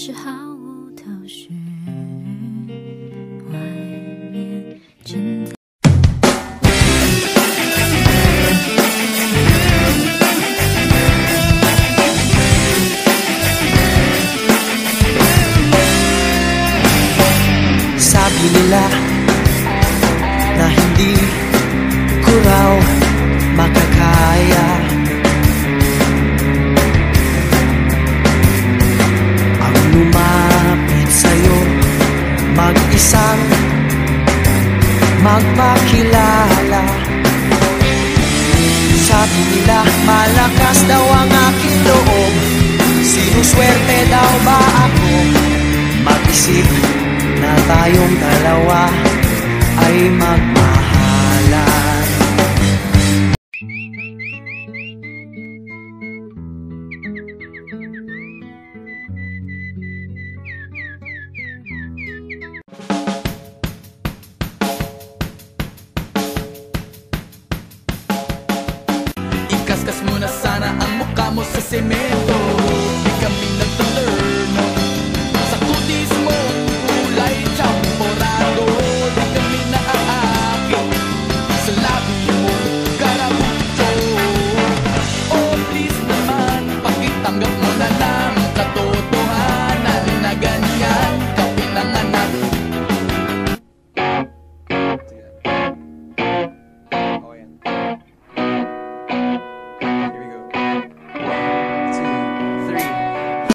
是毫无头绪，外面正在sabi nila na hindi ko raw makakaya ang lumapit sa'yo, mag-isang magpakilala. Sabi nila malakas daw ang aking loob, sinuswerte daw ba ako mag-isip na tayong dalawa ay magmahalan. Ikaskas mo na sana ang mukha mo sa semento.